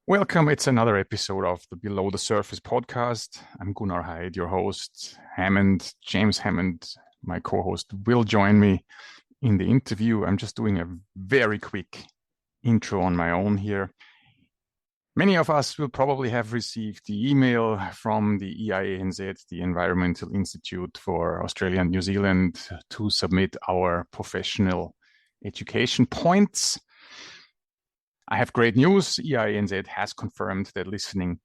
Welcome. It's another episode of the Below the Surface podcast. I'm Gunnar, your host. James Hammond, my co-host, will join me in the interview. I'm just doing a very quick intro on my own here. Many of us will probably have received the email from the EIANZ, the Environmental Institute for Australia and New Zealand, to submit our professional education points. I have great news. EINZ has confirmed that listening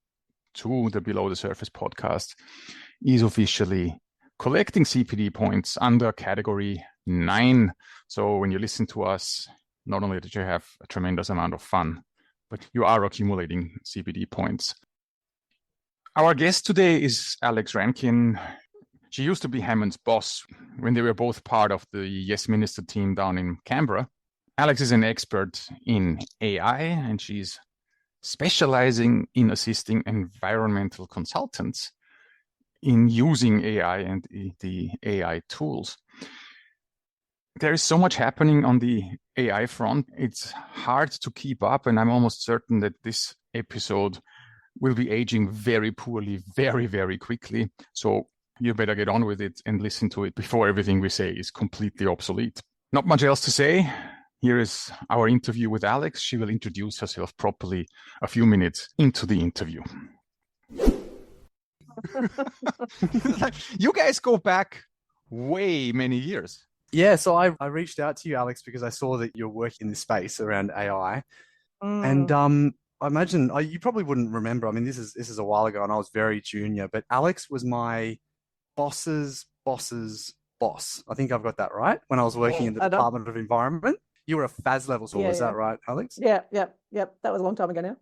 to the Below the Surface podcast is officially collecting CPD points under category 9. So when you listen to us, not only did you have a tremendous amount of fun, but you are accumulating CPD points. Our guest today is Alex Rankin. She used to be Hammond's boss when they were both part of the Yes Minister team down in Canberra. Alex is an expert in AI, and she's specializing in assisting environmental consultants in using AI and the AI tools. There is so much happening on the AI front. It's hard to keep up, and I'm almost certain that this episode will be aging very poorly, very, very quickly. So you better get on with it and listen to it before everything we say is completely obsolete. Not much else to say. Here is our interview with Alex. She will introduce herself properly a few minutes into the interview. You guys go back way many years. Yeah, so I reached out to you, Alex, because I saw that you're working in this space around AI. And I imagine you probably wouldn't remember. I mean, this is a while ago and I was very junior, but Alex was my boss's boss's boss. I think I've got that right. When I was working in the Department of Environment. You were a FAS level, so was that right, Alex? Yeah. That was a long time ago now.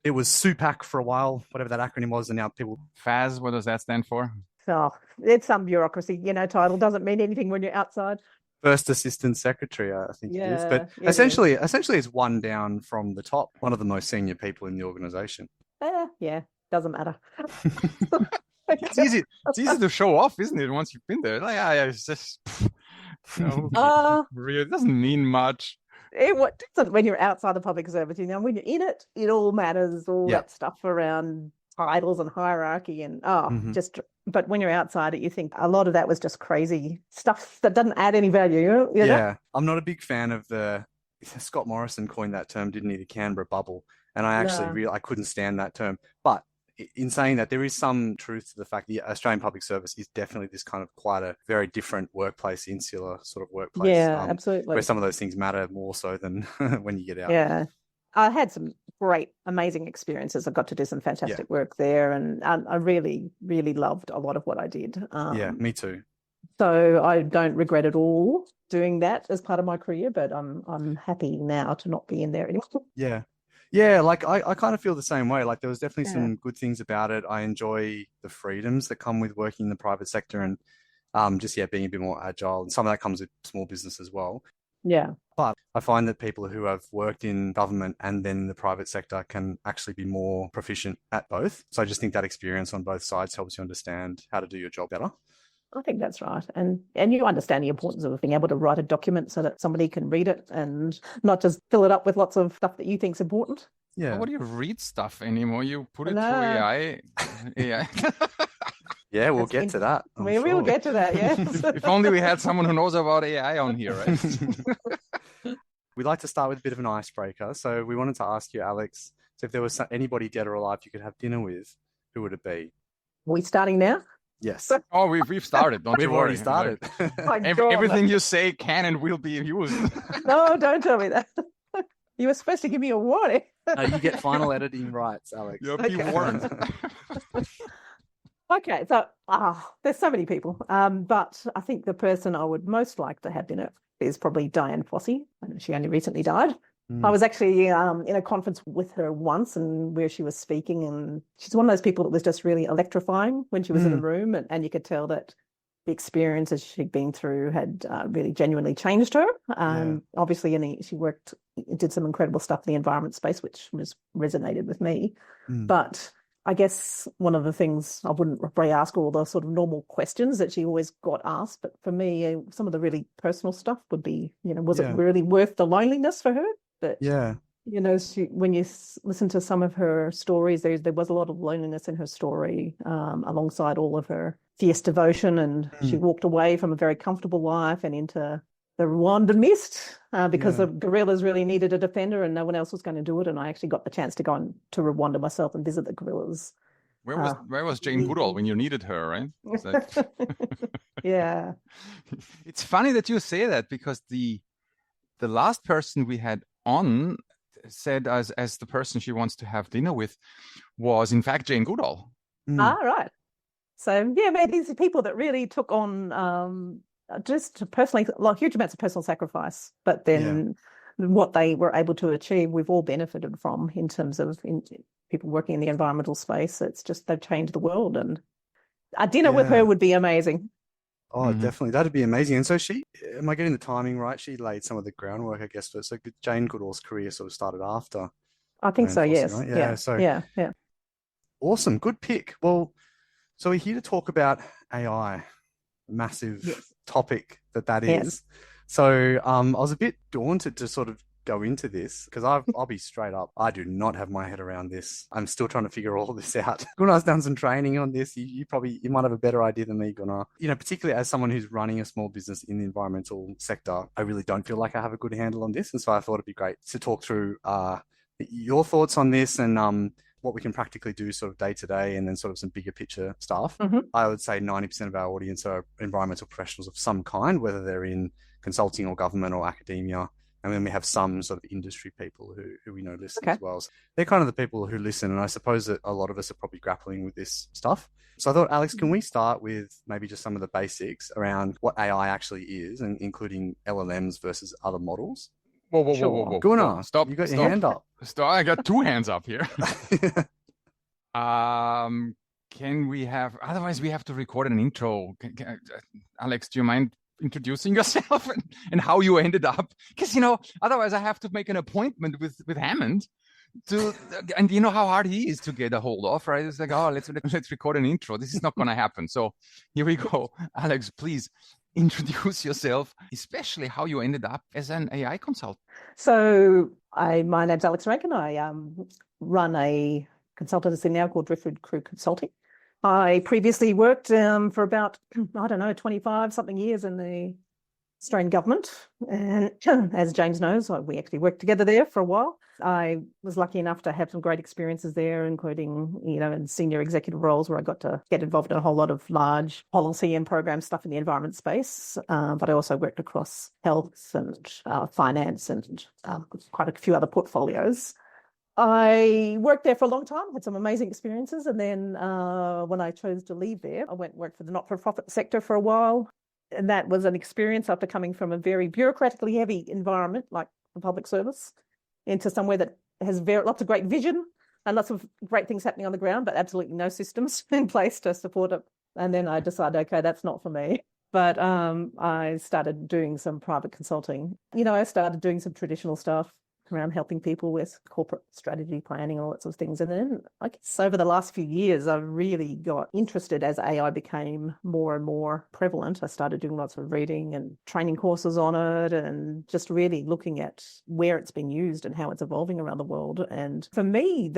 It was SUPAC for a while, whatever that acronym was, and now people... FAS, what does that stand for? Oh, it's some bureaucracy, title doesn't mean anything when you're outside. First Assistant Secretary, I think it is. But essentially, it's one down from the top, one of the most senior people in the organisation. Doesn't matter. It's easy to show off, isn't it, once you've been there? It's just... it doesn't mean much. What doesn't when you're outside the public service? When you're in it, it all matters. All that stuff around titles and hierarchy and But when you're outside it, you think a lot of that was just crazy stuff that doesn't add any value. I'm not a big fan of Scott Morrison coined that term, didn't he? The Canberra bubble, and I actually I couldn't stand that term, but. In saying that, there is some truth to the fact that the Australian public service is definitely this kind of quite a very different workplace, insular sort of workplace. Yeah, absolutely. Where some of those things matter more so than when you get out. Yeah. I had some great, amazing experiences. I got to do some fantastic work there, and I really, really loved a lot of what I did. Me too. So I don't regret at all doing that as part of my career, but I'm happy now to not be in there anymore. Yeah. Yeah, I kind of feel the same way. Like there was definitely some good things about it. I enjoy the freedoms that come with working in the private sector and being a bit more agile. And some of that comes with small business as well. Yeah. But I find that people who have worked in government and then the private sector can actually be more proficient at both. So I just think that experience on both sides helps you understand how to do your job better. I think that's right. And you understand the importance of being able to write a document so that somebody can read it and not just fill it up with lots of stuff that you think's important. Yeah. Well, what do you read stuff anymore? You put it through AI. Yeah, we'll get to that. We will get to that, yeah. If only we had someone who knows about AI on here, right? We'd like to start with a bit of an icebreaker. So we wanted to ask you, Alex, so if there was anybody dead or alive you could have dinner with, who would it be? Are we starting now? Yes. Oh, we've started. Don't you worry. We've already started. Everything you say can and will be used. No, don't tell me that. You were supposed to give me a warning. You get final editing rights, Alex. You'll be warned. Okay, so there's so many people, but I think the person I would most like to have dinner is probably Diane Fossey. I know she only recently died. I was actually in a conference with her once and where she was speaking, and she's one of those people that was just really electrifying when she was in a room, and you could tell that the experiences she'd been through had really genuinely changed her. Obviously, she did some incredible stuff in the environment space, which resonated with me. But I guess one of the things I wouldn't probably ask all the sort of normal questions that she always got asked, but for me, some of the really personal stuff would be, was it really worth the loneliness for her? But yeah. When you listen to some of her stories, there was a lot of loneliness in her story, alongside all of her fierce devotion. And she walked away from a very comfortable life and into the Rwanda mist because the guerrillas really needed a defender and no one else was going to do it. And I actually got the chance to go to Rwanda myself and visit the guerrillas. Where was Jane Goodall when you needed her, right? Yeah. It's funny that you say that, because the last person we had on said as the person she wants to have dinner with was in fact Jane Goodall. Right. So maybe these are people that really took on just personally huge amounts of personal sacrifice, but then what they were able to achieve, we've all benefited from in terms of people working in the environmental space. It's just they've changed the world, and a dinner with her would be amazing. Oh, definitely. That'd be amazing. And so am I getting the timing right? She laid some of the groundwork, I guess, so Jane Goodall's career sort of started after. I think so, yes. Right? Yeah. Awesome. Good pick. Well, so we're here to talk about AI, massive topic that is. Yes. So I was a bit daunted to sort of go into this because I'll be straight up. I do not have my head around this. I'm still trying to figure all this out. Gunnar's done some training on this. You might have a better idea than me, Gunnar. Particularly as someone who's running a small business in the environmental sector, I really don't feel like I have a good handle on this. And so I thought it'd be great to talk through your thoughts on this and what we can practically do sort of day to day, and then sort of some bigger picture stuff. I would say 90% of our audience are environmental professionals of some kind, whether they're in consulting or government or academia. And then we have some sort of industry people who we know listen as well. So they're kind of the people who listen. And I suppose that a lot of us are probably grappling with this stuff. So I thought, Alex, can we start with maybe just some of the basics around what AI actually is, and including LLMs versus other models? Whoa. Gunnar, stop. You got your hand up. Stop. I got two hands up here. Can we have, otherwise we have to record an intro. Alex, do you mind introducing yourself and how you ended up? Because, otherwise I have to make an appointment with Hammond and you know how hard he is to get a hold of, right? It's like, let's record an intro. This is not going to happen. So here we go. Alex, please introduce yourself, especially how you ended up as an AI consultant. So my name's Alex Rankin. I run a consultancy now called Driftwood Crew Consulting. I previously worked for about, 25 something years in the Australian government. And as James knows, we actually worked together there for a while. I was lucky enough to have some great experiences there, including, in senior executive roles where I got to get involved in a whole lot of large policy and program stuff in the environment space. But I also worked across health and finance and quite a few other portfolios. I worked there for a long time, had some amazing experiences. And then when I chose to leave there, I went and worked for the not-for-profit sector for a while. And that was an experience after coming from a very bureaucratically heavy environment like the public service into somewhere that has lots of great vision and lots of great things happening on the ground, but absolutely no systems in place to support it. And then I decided, okay, that's not for me. But I started doing some private consulting. I started doing some traditional stuff around helping people with corporate strategy planning, all that sort of things. And then I guess over the last few years, I really got interested as AI became more and more prevalent. I started doing lots of reading and training courses on it and just really looking at where it's been used and how it's evolving around the world. And for me,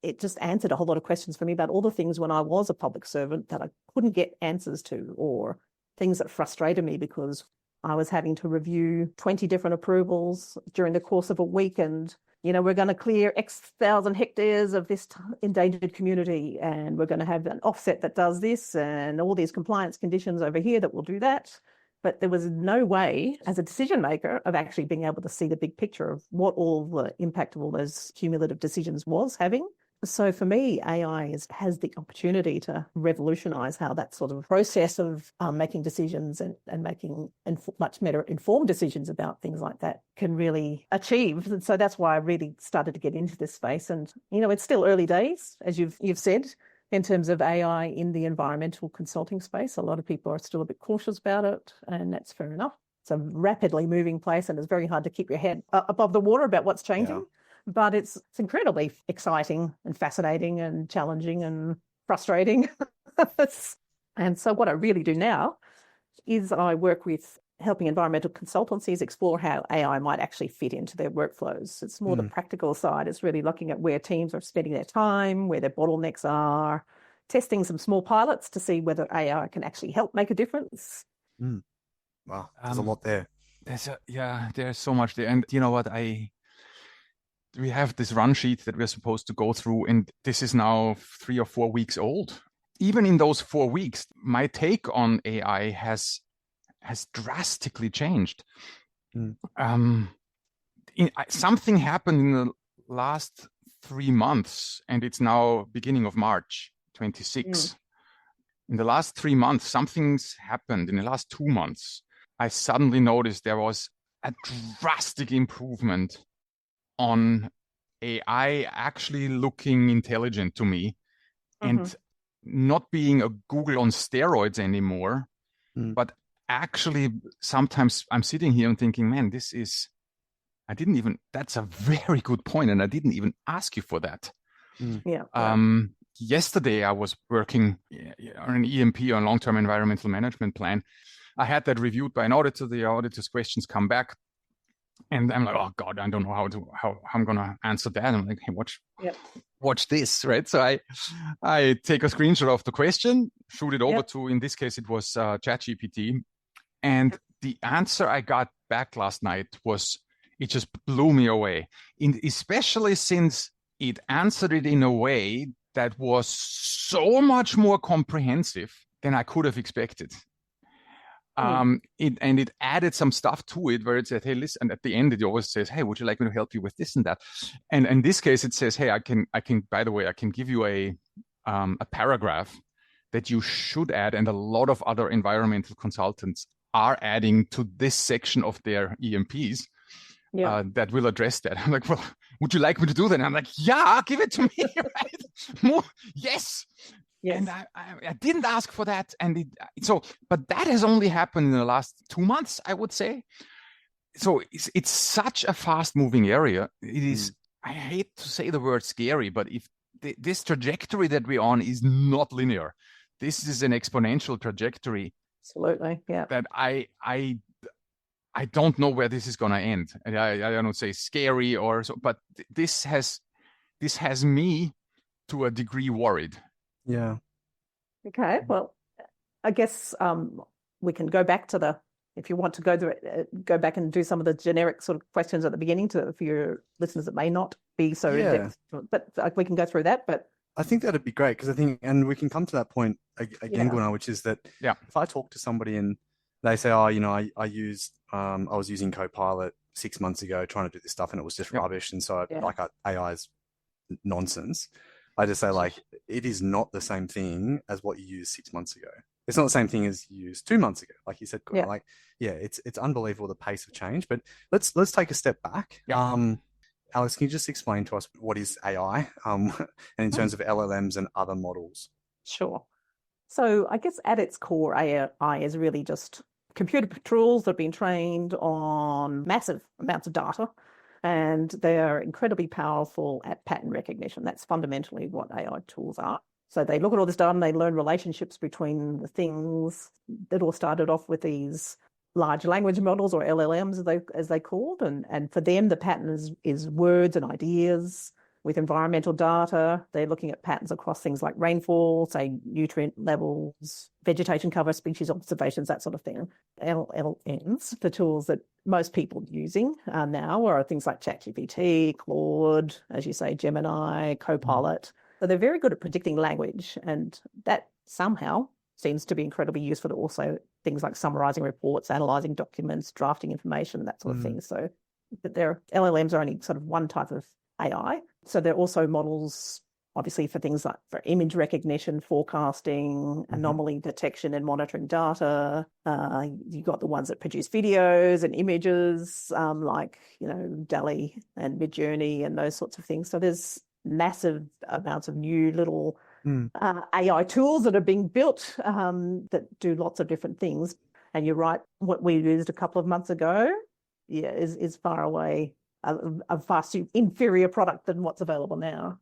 it just answered a whole lot of questions for me about all the things when I was a public servant that I couldn't get answers to, or things that frustrated me because I was having to review 20 different approvals during the course of a week, and we're going to clear X thousand hectares of this endangered community, and we're going to have an offset that does this and all these compliance conditions over here that will do that. But there was no way as a decision maker of actually being able to see the big picture of what all the impact of all those cumulative decisions was having. So for me, AI has the opportunity to revolutionize how that sort of process of making decisions and making much better informed decisions about things like that can really achieve. And so that's why I really started to get into this space. And, it's still early days, as you've said, in terms of AI in the environmental consulting space. A lot of people are still a bit cautious about it, and that's fair enough. It's a rapidly moving place, and it's very hard to keep your head above the water about what's changing. Yeah. But it's incredibly exciting and fascinating and challenging and frustrating. And so what I really do now is I work with helping environmental consultancies explore how AI might actually fit into their workflows. It's more the practical side. It's really looking at where teams are spending their time, where their bottlenecks are, testing some small pilots to see whether AI can actually help make a difference. Wow, there's a lot there. There's so much there. And you know what? We have this run sheet that we're supposed to go through, and this is now 3 or 4 weeks old. Even in those 4 weeks, my take on AI has drastically changed. Something happened in the last 3 months, and it's now beginning of March 26. In the last 3 months, something's happened. In the last 2 months, I suddenly noticed there was a drastic improvement on AI actually looking intelligent to me and not being a Google on steroids anymore, but actually sometimes I'm sitting here and thinking, man, that's a very good point, and I didn't even ask you for that. Yesterday I was working on an EMP, on long-term environmental management plan. I had that reviewed by an auditor. The auditor's questions come back, and I'm like, oh God, I don't know how I'm gonna answer that. I'm like, hey, watch this, right? So I take a screenshot of the question, shoot it over to, in this case, it was ChatGPT, and the answer I got back last night it just blew me away. Especially since it answered it in a way that was so much more comprehensive than I could have expected. It added some stuff to it where it said, hey, listen, and at the end it always says, hey, would you like me to help you with this and that? And in this case it says, hey, I can by the way, I can give you a paragraph that you should add, and a lot of other environmental consultants are adding to this section of their EMPs that will address that. I'm like, well, would you like me to do that? And I'm like, yeah, give it to me, right? More, yes. And I didn't ask for that. And but that has only happened in the last 2 months, I would say. So it's such a fast moving area. It is, I hate to say the word scary, but if this trajectory that we're on is not linear, this is an exponential trajectory. Absolutely. Yeah. That I don't know where this is going to end. And I don't say scary or so, but this has me to a degree worried. Yeah. Okay. Well, I guess we can go back to if you want to go back and do some of the generic sort of questions at the beginning for your listeners that may not be so in depth, but we can go through that. But I think that'd be great, because I think, and we can come to that point again, Gunnar, which is that if I talk to somebody and they say, oh, I was using Copilot 6 months ago trying to do this stuff and it was just rubbish, and so AI is nonsense. I just say, like, it is not the same thing as what you used 6 months ago. It's not the same thing as you used 2 months ago, like you said. Like, it's unbelievable, the pace of change. But let's take a step back. Alex, can you just explain to us what is AI, and in terms of LLMs and other models? Sure. So I guess at its core, AI is really just computer tools that have been trained on massive amounts of data, and they are incredibly powerful at pattern recognition. That's fundamentally what AI tools are. So they look at all this data and they learn relationships between the things. That all started off with these large language models, or LLMs as they called, and for them the pattern is words and ideas. With environmental data, they're looking at patterns across things like rainfall, say nutrient levels, vegetation cover, species observations, that sort of thing. LLMs, the tools that most people are using now, are things like ChatGPT, Claude, as you say, Gemini, Copilot. So they're very good at predicting language, and that somehow seems to be incredibly useful to also things like summarizing reports, analyzing documents, drafting information, that sort of thing. So but LLMs are only sort of one type of AI. So they're also models, obviously, for things like for image recognition, forecasting, anomaly detection and monitoring data. You've got the ones that produce videos and images, like, DALL-E and Midjourney and those sorts of things. So there's massive amounts of new little AI tools that are being built that do lots of different things. And you're right, what we used a couple of months ago, is far away a far inferior product than what's available now.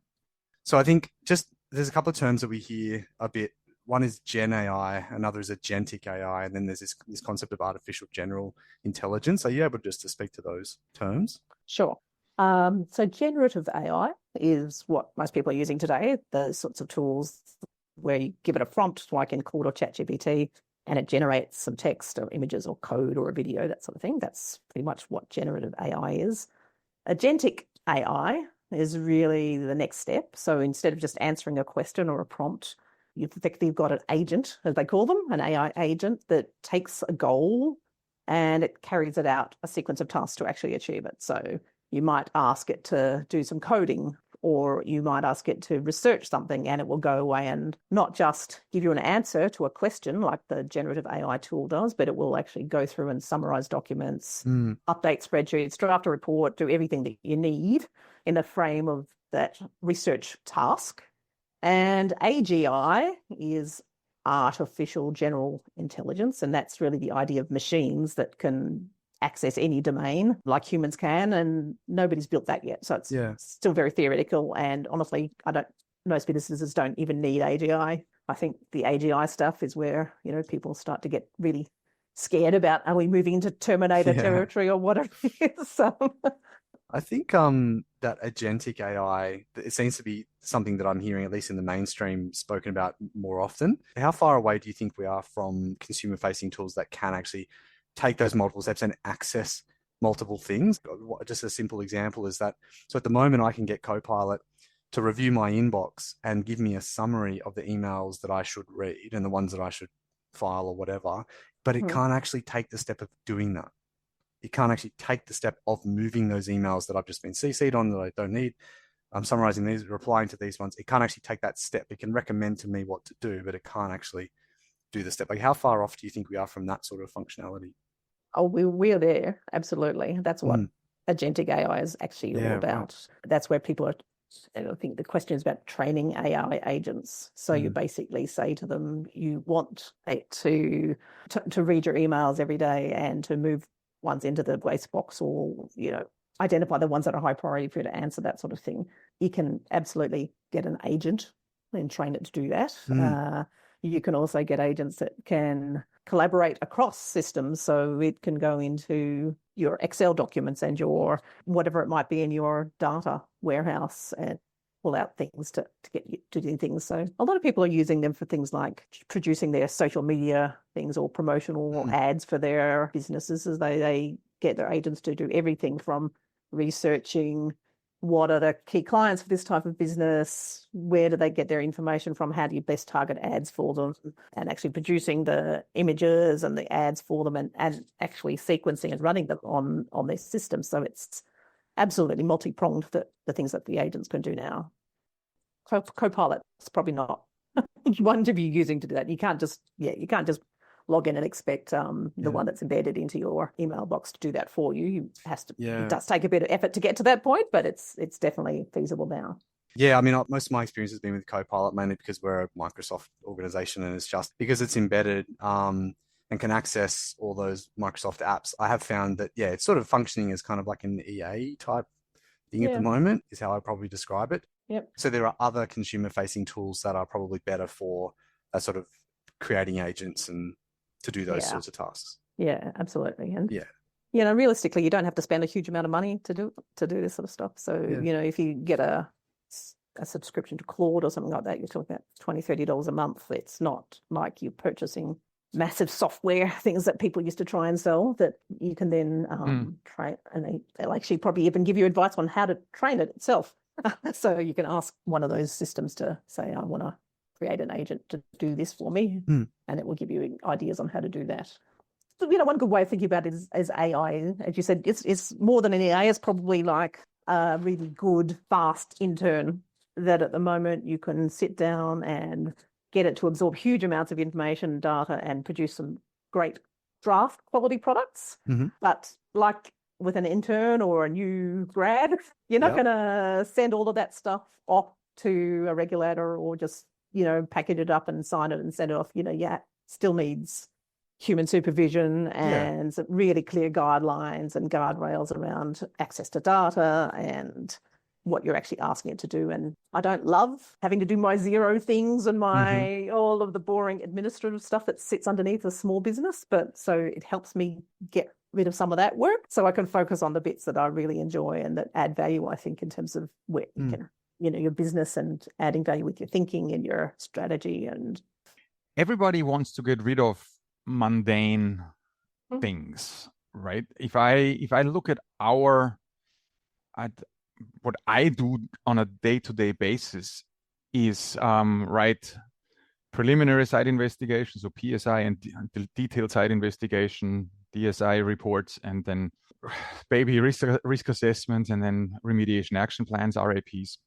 So I think there's a couple of terms that we hear a bit one is Gen AI, another is agentic AI, and then there's this concept of artificial general intelligence. Are you able just to speak to those terms? Sure. So generative AI is what most people are using today, those sorts of tools where you give it a prompt, like in Claude or ChatGPT, and it generates some text or images or code or a video, that sort of thing. That's pretty much what generative AI is. Agentic AI is really the next step. So instead of just answering a question or a prompt, you've effectively got an agent, as they call them, an AI agent that takes a goal and it carries it out a sequence of tasks to actually achieve it. So you might ask it to do some coding, or you might ask it to research something, and it will go away and not just give you an answer to a question like the generative AI tool does, but it will actually go through and summarize documents, update spreadsheets, draft a report, do everything that you need in the frame of that research task. And AGI is artificial general intelligence, and that's really the idea of machines that can access any domain like humans can, and nobody's built that yet. So it's still very theoretical, and honestly, most businesses don't even need AGI. I think the AGI stuff is where, people start to get really scared about, are we moving into Terminator territory or what it is? I think that agentic AI, it seems to be something that I'm hearing, at least in the mainstream, spoken about more often. How far away do you think we are from consumer-facing tools that can actually take those multiple steps and access multiple things? Just a simple example is that, so at the moment I can get Copilot to review my inbox and give me a summary of the emails that I should read and the ones that I should file or whatever, but it can't actually take the step of doing that. It can't actually take the step of moving those emails that I've just been CC'd on that I don't need. I'm summarizing these, replying to these ones. It can't actually take that step. It can recommend to me what to do, but it can't actually do the step. Like, how far off do you think we are from that sort of functionality? Oh, we're there. Absolutely. That's what agentic AI is actually all about. Right. That's where people are. I think the question is about training AI agents. So you basically say to them, you want it to read your emails every day and to move ones into the waste box, or, identify the ones that are high priority for you to answer, that sort of thing. You can absolutely get an agent and train it to do that. You can also get agents that can collaborate across systems. So it can go into your Excel documents and your whatever it might be in your data warehouse and pull out things to get you to do things. So a lot of people are using them for things like producing their social media things or promotional ads for their businesses, as they get their agents to do everything from researching what are the key clients for this type of business, where do they get their information from, how do you best target ads for them, and actually producing the images and the ads for them, and actually sequencing and running them on their system. So it's absolutely multi-pronged, the things that the agents can do now. Copilot is probably not one to be using to do that. You can't just log in and expect the one that's embedded into your email box to do that for you. It does take a bit of effort to get to that point, but it's definitely feasible now. Yeah, I mean, most of my experience has been with Copilot, mainly because we're a Microsoft organization, and it's just because it's embedded and can access all those Microsoft apps. I have found that, it's sort of functioning as kind of like an EA type thing at the moment, is how I probably describe it. Yep. So there are other consumer-facing tools that are probably better for sort of creating agents and to do those sorts of tasks. Yeah, absolutely. And realistically, you don't have to spend a huge amount of money to do this sort of stuff. So, if you get a subscription to Claude or something like that, you're talking about $20, $30 a month. It's not like you're purchasing massive software things that people used to try and sell that you can then train, and they'll actually probably even give you advice on how to train it itself. So you can ask one of those systems to say, I want to create an agent to do this for me, and it will give you ideas on how to do that. So, one good way of thinking about it is AI. As you said, it's more than an AI. It's probably like a really good, fast intern that at the moment you can sit down and get it to absorb huge amounts of information, data, and produce some great draft quality products. But like with an intern or a new grad, you're not going to send all of that stuff off to a regulator or just package it up and sign it and send it off. Still needs human supervision and some really clear guidelines and guardrails around access to data and what you're actually asking it to do. And I don't love having to do my zero things and my all of the boring administrative stuff that sits underneath a small business. But so it helps me get rid of some of that work so I can focus on the bits that I really enjoy and that add value, I think, in terms of where you can, your business and adding value with your thinking and your strategy. And everybody wants to get rid of mundane things, right? If I look at what I do on a day-to-day basis is write preliminary site investigation, so PSI, and detailed site investigation, DSI reports, and then baby risk assessments, and then remediation action plans, RAPs.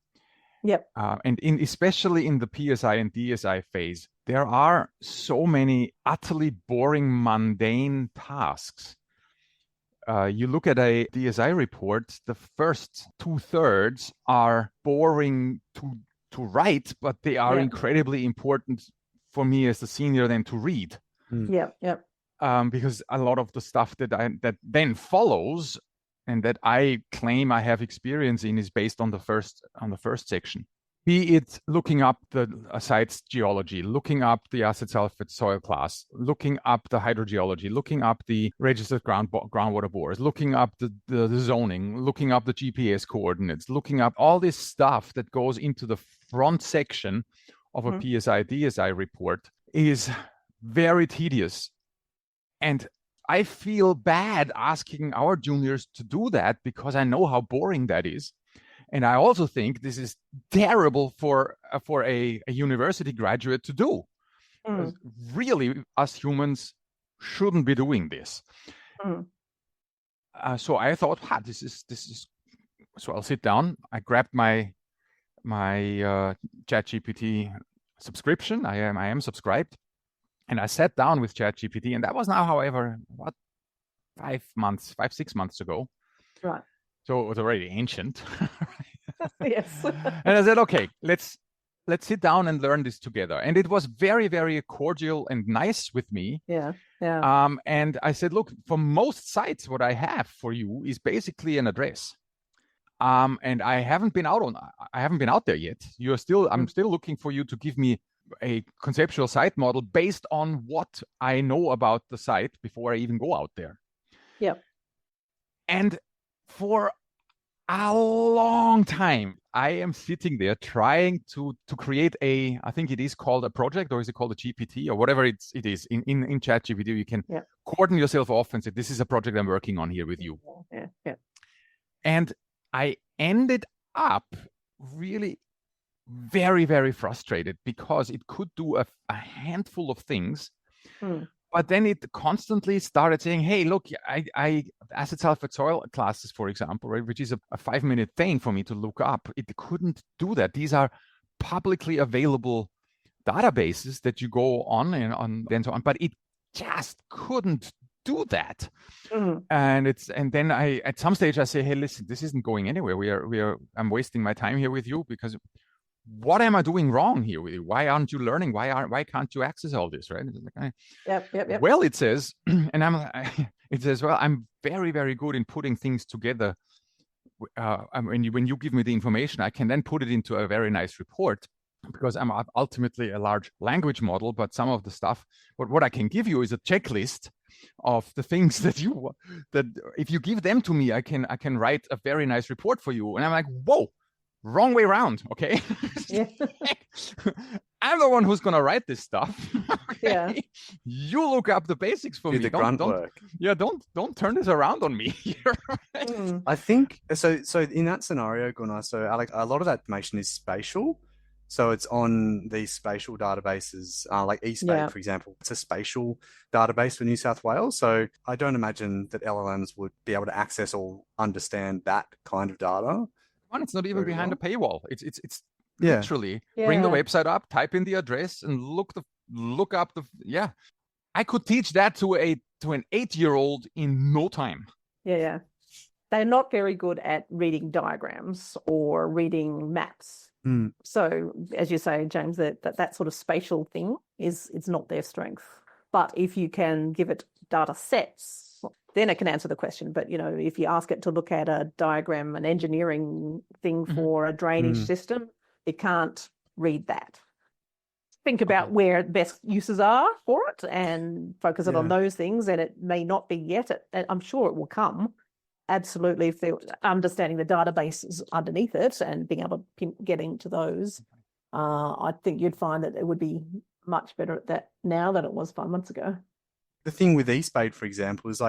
Yep. And especially in the PSI and DSI phase, there are so many utterly boring, mundane tasks. You look at a DSI report, the first 2/3 are boring to write, but they are incredibly important for me as the senior then to read. Yep. Because a lot of the stuff that then follows and that I claim I have experience in is based on the first section. Be it looking up the site's geology, looking up the acid sulfate soil class, looking up the hydrogeology, looking up the registered groundwater bores, looking up the zoning, looking up the GPS coordinates, looking up all this stuff that goes into the front section of a PSI DSI report is very tedious. And I feel bad asking our juniors to do that because I know how boring that is. And I also think this is terrible for a university graduate to do. Really, us humans shouldn't be doing this. So I thought, this is. So I'll sit down. I grabbed my ChatGPT subscription. I am subscribed, and I sat down with ChatGPT, and that was now, however, what 6 months ago. Right. So it was already ancient. Yes. And I said, okay, let's sit down and learn this together. And it was very, very cordial and nice with me. Yeah. And I said, look, for most sites, what I have for you is basically an address. And I haven't been out there yet. I'm still looking for you to give me a conceptual site model based on what I know about the site before I even go out there. Yep. And for a long time, I am sitting there trying to create I think it is called a project, or is it called a GPT, or whatever it is. In ChatGPT, you can cordon yourself off and say, this is a project I'm working on here with you. Yeah. And I ended up really very, very frustrated because it could do a handful of things. But then it constantly started saying, hey, look, I acid sulfate soil classes, for example, right, which is a 5-minute thing for me to look up. It couldn't do that. These are publicly available databases that you go on and so on, but it just couldn't do that. And then at some stage I say, hey, listen, this isn't going anywhere. I'm wasting my time here with you because what am I doing wrong here with you? Why aren't you learning? Why can't you access all this, right? Yep. Well, it says, and it says, well, I'm very, very good in putting things together. When you give me the information, I can then put it into a very nice report because I'm ultimately a large language model. But some of the stuff, what I can give you is a checklist of the things that if you give them to me, I can write a very nice report for you. And I'm like, whoa. Wrong way around, okay? Yeah. I'm the one who's going to write this stuff. Okay? Yeah. You look up the basics for Do me. the grunt work. Yeah, don't turn this around on me here. I think so in that scenario, Gunnar, so Alex, a lot of that information is spatial. So it's on these spatial databases, like eSpate, for example. It's a spatial database for New South Wales. So I don't imagine that LLMs would be able to access or understand that kind of data. It's not even behind a paywall. It's literally bring the website up, type in the address, and look up the. I could teach that to an 8-year-old in no time. Yeah. They're not very good at reading diagrams or reading maps. So, as you say, James, that sort of spatial thing is not their strength. But if you can give it data sets then it can answer the question. But, if you ask it to look at a diagram, an engineering thing for a drainage system, it can't read that. Think about where best uses are for it and focus it on those things. And it may not be yet. I'm sure it will come. Absolutely. If they're understanding the databases underneath it and being able to get into those, I think you'd find that it would be much better at that now than it was 5 months ago. The thing with eSpade, for example, is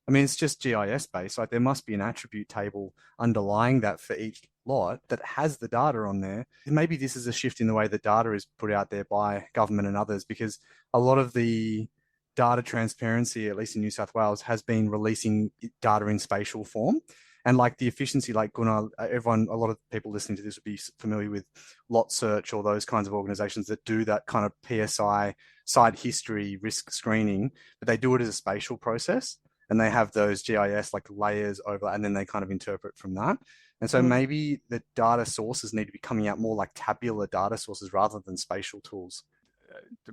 it's just GIS based. There must be an attribute table underlying that for each lot that has the data on there. And maybe this is a shift in the way the data is put out there by government and others, because a lot of the data transparency, at least in New South Wales, has been releasing data in spatial form. And the efficiency, Gunnar, a lot of people listening to this would be familiar with Lot Search or those kinds of organizations that do that kind of PSI, site history, risk screening, but they do it as a spatial process. And they have those GIS layers over, and then they kind of interpret from that. And so maybe the data sources need to be coming out more like tabular data sources rather than spatial tools.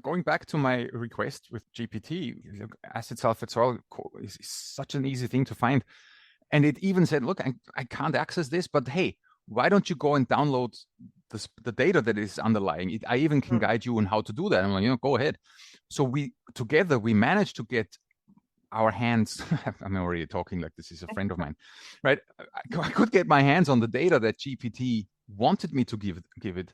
Going back to my request with GPT, asset self-referral is such an easy thing to find. And it even said, look, I can't access this, but hey, why don't you go and download the data that is underlying it? I even can guide you on how to do that. I'm like, go ahead. So we managed to get our hands, I'm already talking like this is a friend of mine, right? I could get my hands on the data that GPT wanted me to give it.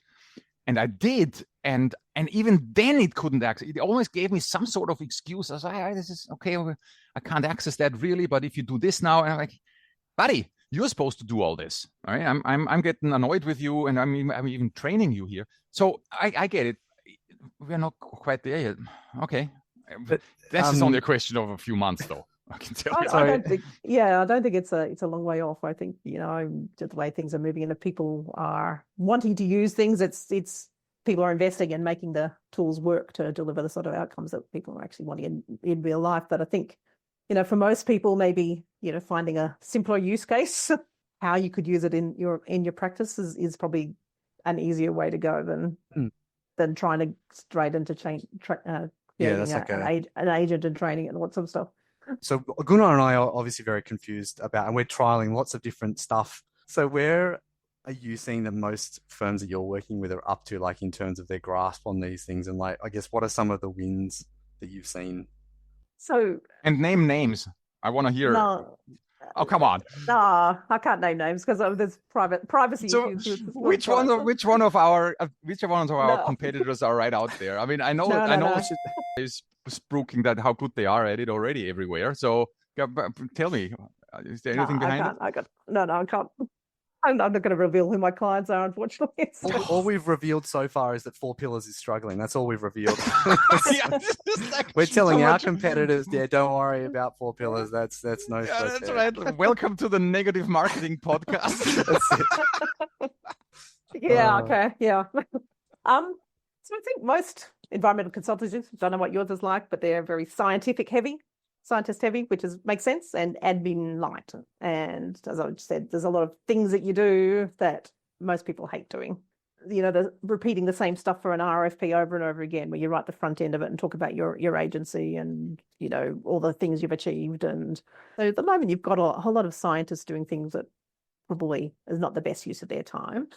And I did. And even then it couldn't access. It always gave me some sort of excuse. I was like, this is okay. I can't access that really. But if you do this now, and I'm like, buddy, you're supposed to do all this. All right? I'm getting annoyed with you, and I'm even training you here. So I get it. We're not quite there yet. Okay. But this is only a question of a few months, though. I can tell you. I don't think it's a long way off. I think the way things are moving, and if people are wanting to use things, it's people are investing in making the tools work to deliver the sort of outcomes that people are actually wanting in real life. But I think for most people, maybe finding a simpler use case, how you could use it in your practice is probably an easier way to go than trying to straight into that's an agent and training and what sort of stuff. So Gunnar and I are obviously very confused about, and we're trialing lots of different stuff. So where are you seeing that most firms that you're working with are up to, in terms of their grasp on these things? And I guess, what are some of the wins that you've seen? And name names. I want to hear. No. Oh, come on. No, I can't name names because there's privacy issues. Which one of our competitors are right out there? I mean, I know is spooking that how good they are at it already everywhere. So tell me, is there anything behind it? I can't. I'm not going to reveal who my clients are, unfortunately. All we've revealed so far is that 4 Pillars is struggling. That's all we've revealed. We're telling our competitors, don't worry about 4 Pillars. That's no stress. That's right. Welcome to the Negative Marketing Podcast. That's it. Okay. Yeah. So I think most environmental consultancies, don't know what yours is like, but they're very scientist heavy, which makes sense, and admin light. And as I said, there's a lot of things that you do that most people hate doing. The repeating the same stuff for an RFP over and over again, where you write the front end of it and talk about your agency and all the things you've achieved. And so at the moment, you've got a whole lot of scientists doing things that probably is not the best use of their time.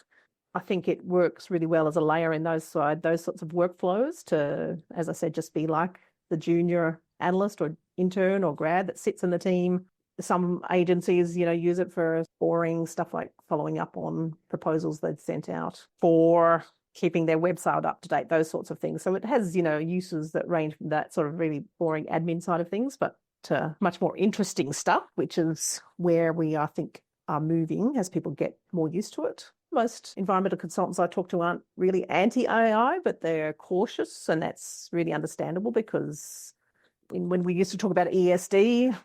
I think it works really well as a layer in those sorts of workflows to, as I said, just be like the junior analyst or intern or grad that sits in the team. Some agencies, use it for boring stuff like following up on proposals they'd sent out, for keeping their website up to date, those sorts of things. So it has, uses that range from that sort of really boring admin side of things, but to much more interesting stuff, which is where we, I think, are moving as people get more used to it. Most environmental consultants I talk to aren't really anti-AI, but they're cautious, and that's really understandable because when we used to talk about ESD,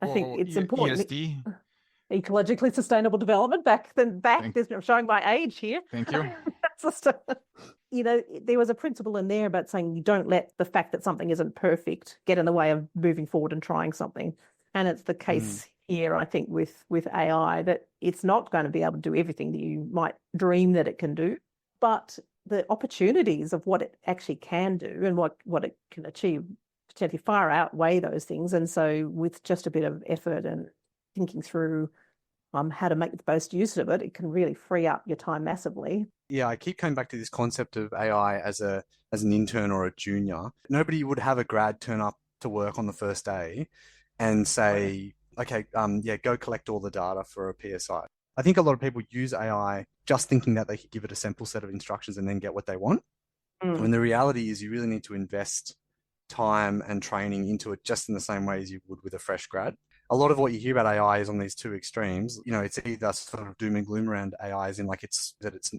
I think it's important. ESD? Ecologically sustainable development. I'm showing my age here. Thank you. That's just, there was a principle in there about saying you don't let the fact that something isn't perfect get in the way of moving forward and trying something. And it's the case here, I think, with AI, that it's not going to be able to do everything that you might dream that it can do, but the opportunities of what it actually can do and what it can achieve potentially far outweigh those things. And so with just a bit of effort and thinking through how to make the most use of it, it can really free up your time massively. Yeah, I keep coming back to this concept of AI as an intern or a junior. Nobody would have a grad turn up to work on the first day and say, okay, go collect all the data for a PSI. I think a lot of people use AI just thinking that they could give it a simple set of instructions and then get what they want. When the reality is you really need to invest time and training into it just in the same way as you would with a fresh grad. A lot of what you hear about AI is on these two extremes. You know, it's either sort of doom and gloom around AI as in like it's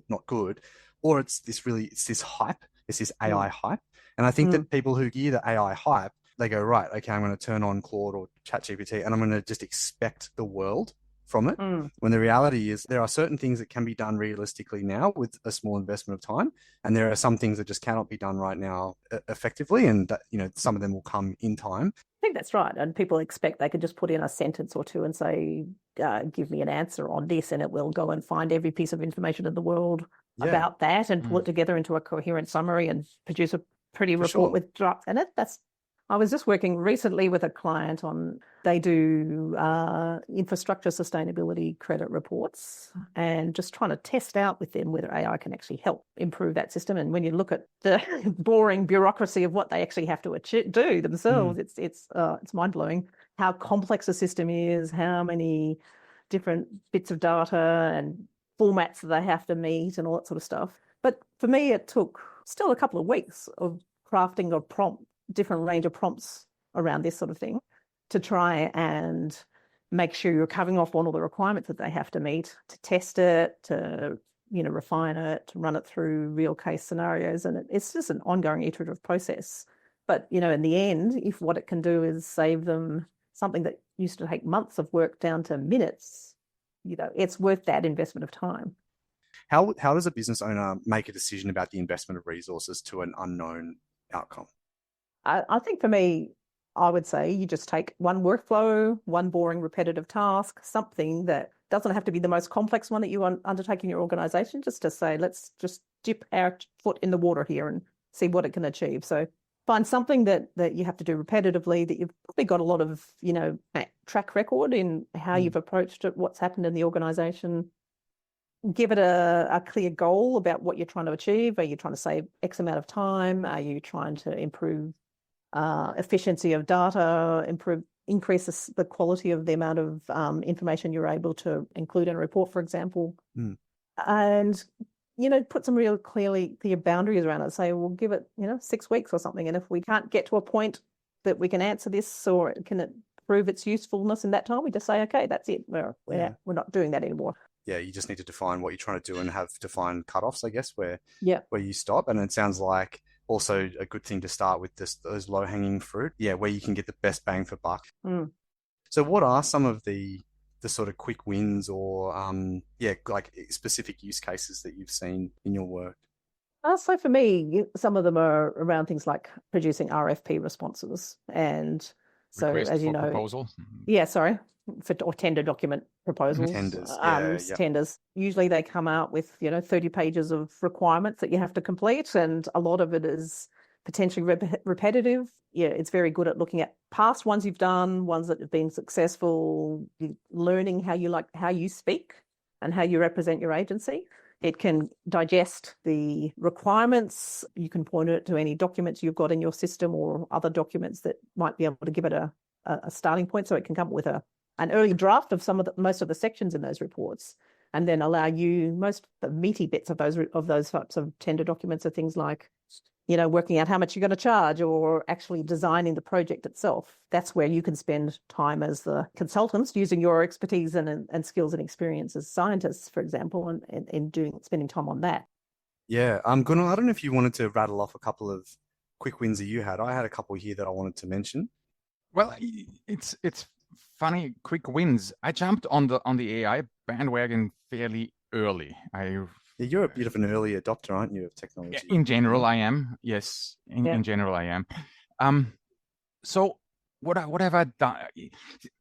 not good, or it's this hype, it's this AI hype. And I think that people who hear the AI hype, they go, right, okay, I'm going to turn on Claude or ChatGPT and I'm going to just expect the world from it. When the reality is there are certain things that can be done realistically now with a small investment of time. And there are some things that just cannot be done right now effectively. And that, you know, some of them will come in time. I think that's right. And people expect they could just put in a sentence or two and say, give me an answer on this, and it will go and find every piece of information in the world about that and pull it together into a coherent summary and produce a pretty report with drafts in it. I was just working recently with a client on, they do infrastructure sustainability credit reports, and just trying to test out with them whether AI can actually help improve that system. And when you look at the boring bureaucracy of what they actually have to do themselves, it's mind-blowing how complex the system is, how many different bits of data and formats that they have to meet and all that sort of stuff. But for me, it took still a couple of weeks of crafting a prompt, different range of prompts around this sort of thing to try and make sure you're covering off on all the requirements that they have to meet, to test it, to, you know, refine it, to run it through real case scenarios. And it's just an ongoing iterative process. But, you know, in the end, if what it can do is save them something that used to take months of work down to minutes, you know, it's worth that investment of time. How does a business owner make a decision about the investment of resources to an unknown outcome? I think for me, I would say you just take one workflow, one boring repetitive task, something that doesn't have to be the most complex one that you undertake in your organization, just to say, let's just dip our foot in the water here and see what it can achieve. So find something that you have to do repetitively, that you've probably got a lot of, you know, track record in how you've approached it, what's happened in the organization. Give it a clear goal about what you're trying to achieve. Are you trying to save X amount of time? Are you trying to improve efficiency of data, increase the quality of the amount of information you're able to include in a report, for example? And, you know, put some real clear boundaries around it. Say, we'll give it, you know, 6 weeks or something. And if we can't get to a point that we can answer this, or can it prove its usefulness in that time, we just say, okay, that's it. We're not doing that anymore. Yeah, you just need to define what you're trying to do and have defined cutoffs, I guess, where you stop. And it sounds like also a good thing to start with those low-hanging fruit, where you can get the best bang for buck. So what are some of the sort of quick wins or, like specific use cases that you've seen in your work? So for me, some of them are around things like producing RFP responses. And so, Request as you for know, proposal. Or tender document proposals. Tenders. Usually they come out with, you know, 30 pages of requirements that you have to complete, and a lot of it is potentially repetitive. Yeah, it's very good at looking at past ones you've done, ones that have been successful, learning how you speak and how you represent your agency. It can digest the requirements. You can point it to any documents you've got in your system or other documents that might be able to give it a starting point, so it can come up with an early draft of most of the sections in those reports, and then allow you the meaty bits of those types of tender documents are things like, you know, working out how much you're going to charge or actually designing the project itself. That's where you can spend time as the consultants using your expertise and skills and experience as scientists, for example, and spending time on that. Yeah. Gunnar, I don't know if you wanted to rattle off a couple of quick wins that you had. I had a couple here that I wanted to mention. Well, it's funny, quick wins. I jumped on the AI bandwagon fairly early. You're a bit of an early adopter, aren't you, of technology? In general, I am. Yes, in general, I am. So what have I done?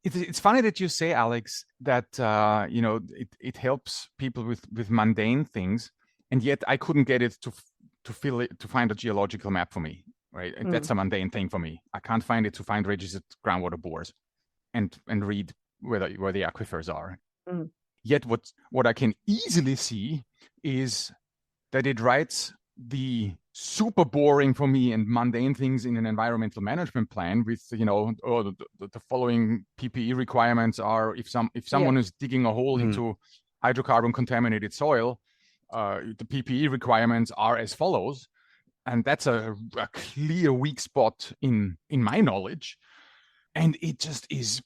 It's funny that you say, Alex, that you know, it helps people with mundane things, and yet I couldn't get it to find a geological map for me. right? And that's a mundane thing for me. I can't find it to find registered groundwater bores and read where the aquifers are. Yet what I can easily see is that it writes the super boring for me and mundane things in an environmental management plan with, the following PPE requirements are if someone is digging a hole into hydrocarbon contaminated soil, the PPE requirements are as follows. And that's a clear weak spot in my knowledge. And it just is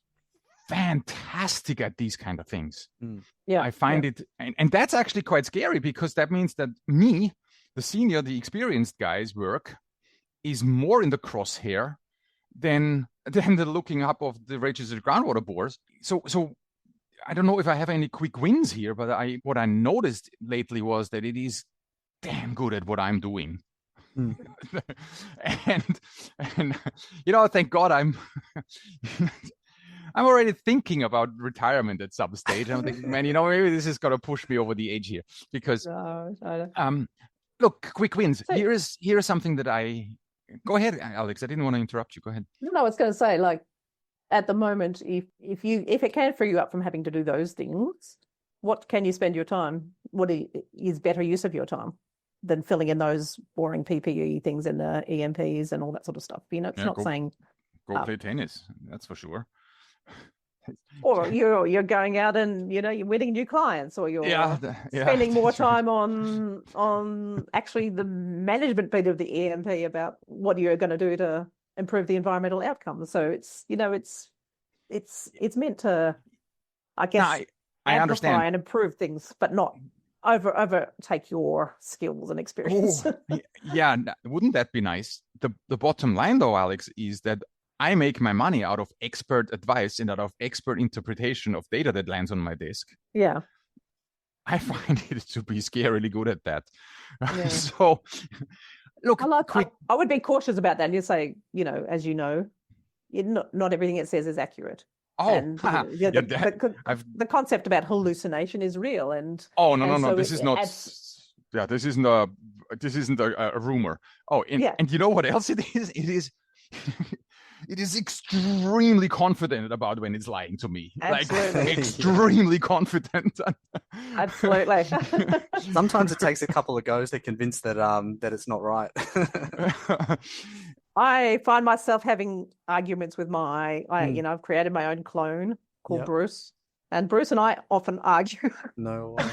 fantastic at these kind of things. I find it, and that's actually quite scary, because that means that me, the senior, the experienced guy's work is more in the crosshair than the looking up of the registered groundwater bores. So I don't know if I have any quick wins here, but what I noticed lately was that it is damn good at what I'm doing. and thank God I'm already thinking about retirement at some stage. I'm thinking, man, maybe this is gonna push me over the edge here, because look, quick wins. So, here is something that go ahead, Alex. I didn't want to interrupt you. Go ahead. No, I was going to say, like, at the moment, if it can free you up from having to do those things, what can you spend your time? What is better use of your time than filling in those boring PPE things and the EMPs and all that sort of stuff? It's not saying go play tennis. That's for sure. Or you're going out and you're winning new clients, or you're spending more time on actually the management bit of the EMP about what you're going to do to improve the environmental outcomes. So it's it's meant to, I guess, I understand and improve things, but not overtake your skills and experience. Wouldn't that be nice? The bottom line, though, Alex, is that I make my money out of expert advice and out of expert interpretation of data that lands on my desk. Yeah. I find it to be scarily good at that. Yeah. So, look, I would be cautious about that. And you say, as you know, not everything it says is accurate. Oh, and the concept about hallucination is real. And no, this is not. This isn't a rumor. Oh, and you know what else it is? It is. It is extremely confident about when it's lying to me. Absolutely. Like, extremely confident. Absolutely. Sometimes it takes a couple of goes to convince that it's not right. I find myself having arguments with I've created my own clone called Bruce, and Bruce and I often argue. No way.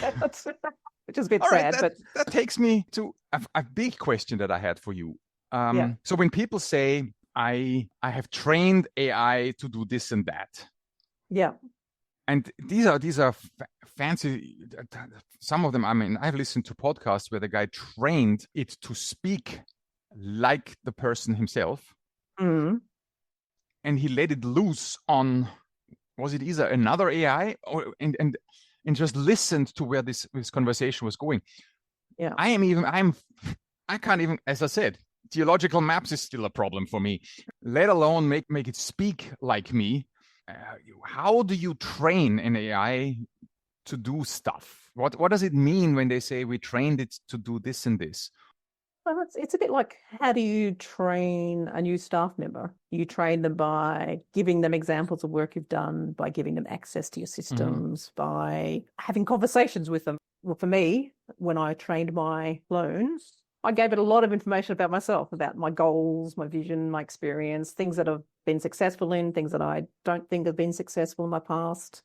Which is a bit sad. But that takes me to a big question that I had for you. So when people say, I have trained AI to do this and that. Yeah. And these are fancy. Some of them, I've listened to podcasts where the guy trained it to speak like the person himself. Mm-hmm. And he let it loose on, was it either another AI and just listened to where this conversation was going. Yeah. I can't even, as I said, geological maps is still a problem for me, let alone make it speak like me. How do you train an AI to do stuff? What does it mean when they say we trained it to do this and this? Well, it's a bit like, how do you train a new staff member? You train them by giving them examples of work you've done, by giving them access to your systems, by having conversations with them. Well, for me, when I trained my clones, I gave it a lot of information about myself, about my goals, my vision, my experience, things that I've been successful in, things that I don't think have been successful in my past,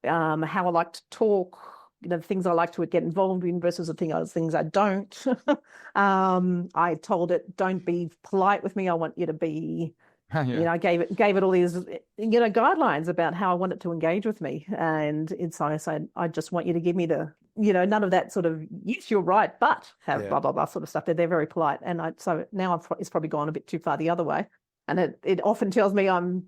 how I like to talk, the things I like to get involved in versus the things I don't. I told it, don't be polite with me. I want you to be, I gave it all these, guidelines about how I want it to engage with me. And I said, I just want you to give me none of that sort of, yes, you're right, but have blah, blah, blah sort of stuff. They're very polite. And so now it's probably gone a bit too far the other way. And it often tells me I'm,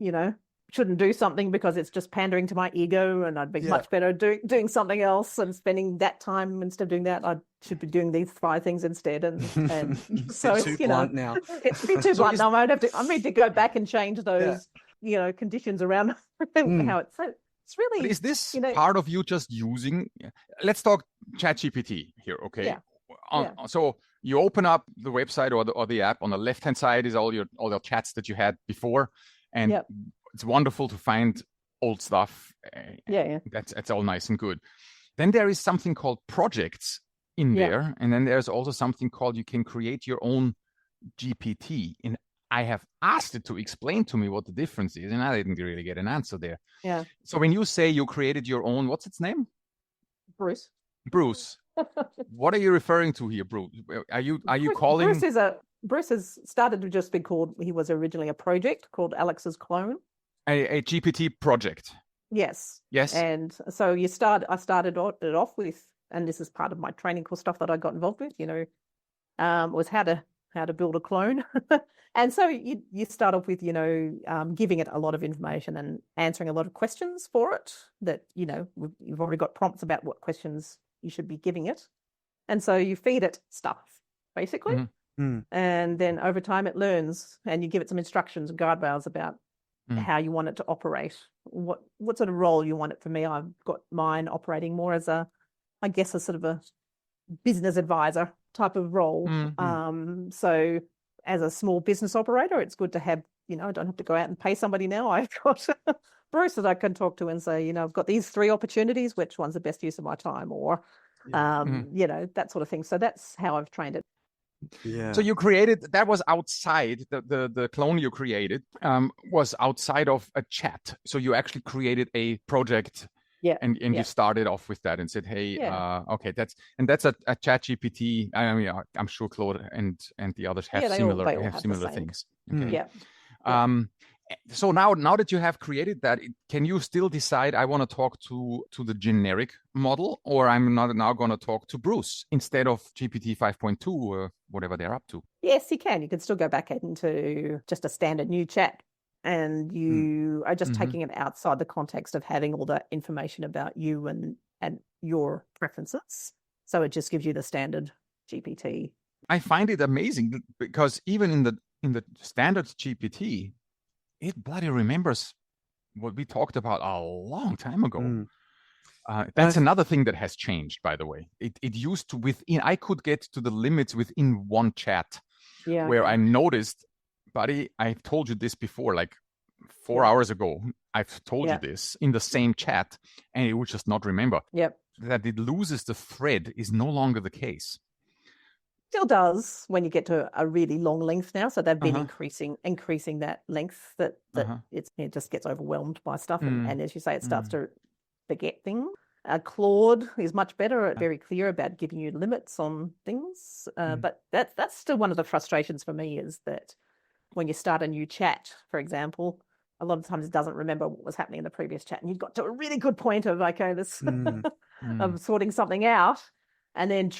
shouldn't do something because it's just pandering to my ego, and I'd be much better doing something else and spending that time instead of doing that. I should be doing these 5 things instead. And so it's, blunt now. It's a bit too blunt now. I need to go back and change those, conditions around how it's. So it's really. But is this part of you just using? Let's talk ChatGPT here, okay? Yeah. So you open up the website or the app. On the left-hand side is all your chats that you had before, and it's wonderful to find old stuff. That's all nice and good. Then there is something called projects in there, and then there's also something called you can create your own GPT. And I have asked it to explain to me what the difference is, and I didn't really get an answer there. Yeah. So when you say you created your own, what's its name? Bruce. What are you referring to here, Bruce? Are you calling? Bruce has started to just be called. He was originally a project called Alex's Clone. A GPT project. Yes. And so I started it off with, and this is part of my training course stuff that I got involved with. Was how to build a clone. And so you start off with, giving it a lot of information and answering a lot of questions for it that, you've already got prompts about what questions you should be giving it. And so you feed it stuff, basically. Mm-hmm. And then over time it learns, and you give it some instructions and guardrails about how you want it to operate, what sort of role you want it. For me, I've got mine operating more as a sort of a business advisor type of role. Mm-hmm. So as a small business operator, it's good to have, I don't have to go out and pay somebody now. I've got Bruce that I can talk to and say, I've got these 3 opportunities, which one's the best use of my time, or, that sort of thing. So that's how I've trained it. Yeah. So you created, that was outside, the clone you created was outside of a chat. So you actually created a project. Yeah. And you started off with that and said, hey, okay, that's a ChatGPT. I mean, I'm sure Claude and the others have similar things. Okay. Yeah. So now that you have created that, can you still decide I want to talk to the generic model, or I'm not now going to talk to Bruce instead of GPT 5.2 or whatever they're up to? Yes, you can. You can still go back into just a standard new chat, and you are just taking it outside the context of having all the information about you and your preferences. So it just gives you the standard GPT. I find it amazing because even in the standard GPT, it bloody remembers what we talked about a long time ago. That's another thing that has changed, by the way. It used to I could get to the limits within one chat, where I noticed, buddy, I've told you this before, like 4 hours ago, I've told you this in the same chat, and it would just not remember. That it loses the thread is no longer the case. Still does when you get to a really long length now. So they've been increasing that length that it just gets overwhelmed by stuff. And as you say, it starts to forget things. Claude is much better, very clear about giving you limits on things. But that's still one of the frustrations for me, is that when you start a new chat, for example, a lot of times it doesn't remember what was happening in the previous chat. And you've got to a really good point of, this of sorting something out. And then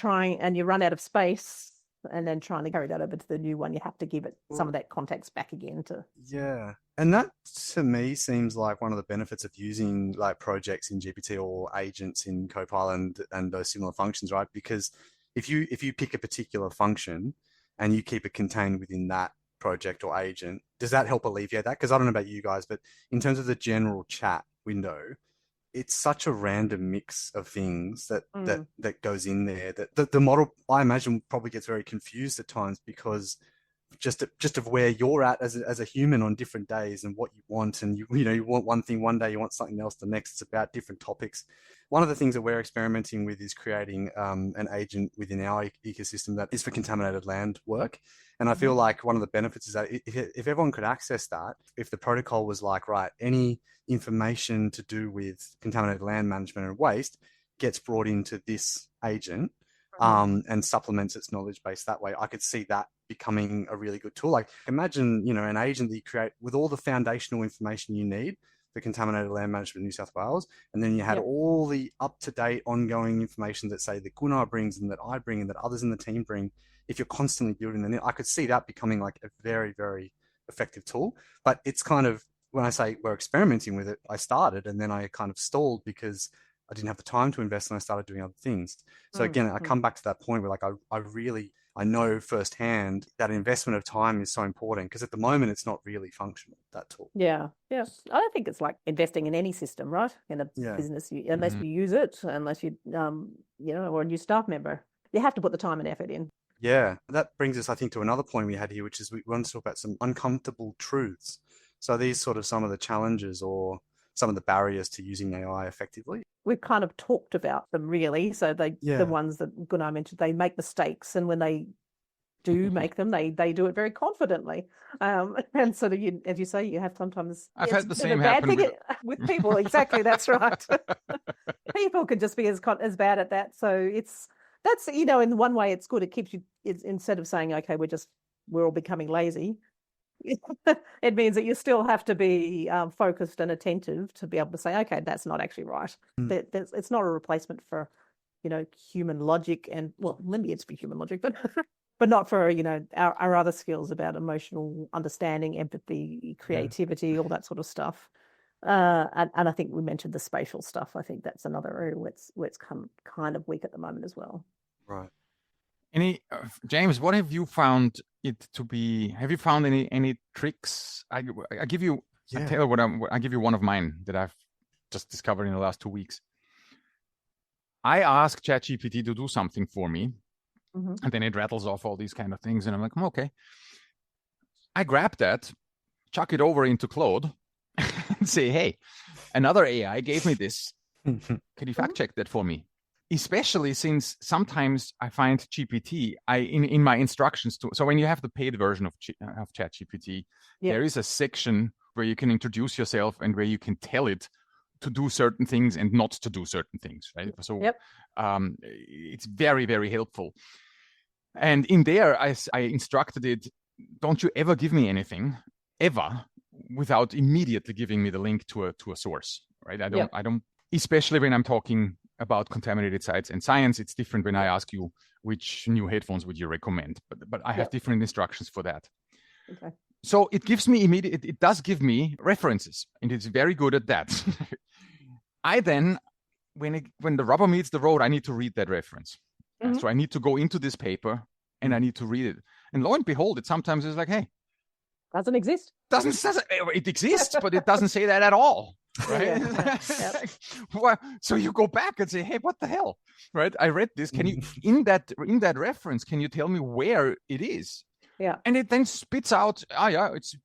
you run out of space, and then trying to carry that over to the new one, you have to give it some of that context back again to. Yeah. And that to me seems like one of the benefits of using like projects in GPT or agents in Copilot and those similar functions, right? Because if you pick a particular function and you keep it contained within that project or agent, does that help alleviate that? Because I don't know about you guys, but in terms of the general chat window, it's such a random mix of things that goes in there that the model, I imagine, probably gets very confused at times, because just of where you're at as a human on different days and what you want, and you want one thing one day, you want something else the next. It's about different topics. One of the things that we're experimenting with is creating an agent within our ecosystem that is for contaminated land work. And I feel like one of the benefits is that if everyone could access that, if the protocol was like, right, any information to do with contaminated land management and waste gets brought into this agent and supplements its knowledge base that way, I could see that becoming a really good tool. Like imagine, an agent that you create with all the foundational information you need for contaminated land management in New South Wales, and then you had all the up-to-date ongoing information that, say, that Gunnar brings and that I bring and that others in the team bring. If you're constantly building the, I could see that becoming like a very, very effective tool. But it's kind of, when I say we're experimenting with it, I started and then I kind of stalled because I didn't have the time to invest and I started doing other things. So again, I come back to that point where like I know firsthand that investment of time is so important, because at the moment it's not really functional, that tool. Yeah. I don't think it's like investing in any system, right? In a business, unless you use it, unless you, or a new staff member, you have to put the time and effort in. Yeah, that brings us, I think, to another point we had here, which is we want to talk about some uncomfortable truths. So these sort of some of the challenges or some of the barriers to using AI effectively. We've kind of talked about them really. So the ones that Gunnar mentioned, they make mistakes, and when they do make them, they do it very confidently. And sort of, as you say, you have sometimes. I've had the same happen with people. Exactly, that's right. People can just be as bad at that. So that's in one way it's good. It keeps you, instead of saying, okay, we're all becoming lazy. It means that you still have to be focused and attentive to be able to say, okay, that's not actually right. It's not a replacement for, human logic and, well, maybe it's for human logic, but not for, our other skills about emotional understanding, empathy, creativity, all that sort of stuff. And I think we mentioned the spatial stuff. I think that's another area where it's kind of weak at the moment as well. Right. James, what have you found it to be? Have you found any tricks? I give you. I tell you I give you one of mine that I've just discovered in the last 2 weeks. I ask ChatGPT to do something for me, and then it rattles off all these kind of things, and I'm like, okay. I grab that, chuck it over into Claude, and say, hey, another AI gave me this. Can you fact check that for me? Especially since sometimes I find GPT, in my instructions to. So when you have the paid version of ChatGPT, there is a section where you can introduce yourself and where you can tell it to do certain things and not to do certain things, right? So it's very, very helpful. And in there, I instructed it, don't you ever give me anything, ever, without immediately giving me the link to a source, right? I don't, especially when I'm talking about contaminated sites and science. It's different when I ask you which new headphones would you recommend, but I have different instructions for that. Okay. So it gives me it does give me references, and it's very good at that. I then, when the rubber meets the road, I need to read that reference. So I need to go into this paper and I need to read it. And lo and behold, it sometimes is like, hey, doesn't exist. It exists, but it doesn't say that at all. Right? So you go back and say, hey, what the hell? Right? I read this. Can you in that reference, can you tell me where it is? Yeah. And it then spits out, it's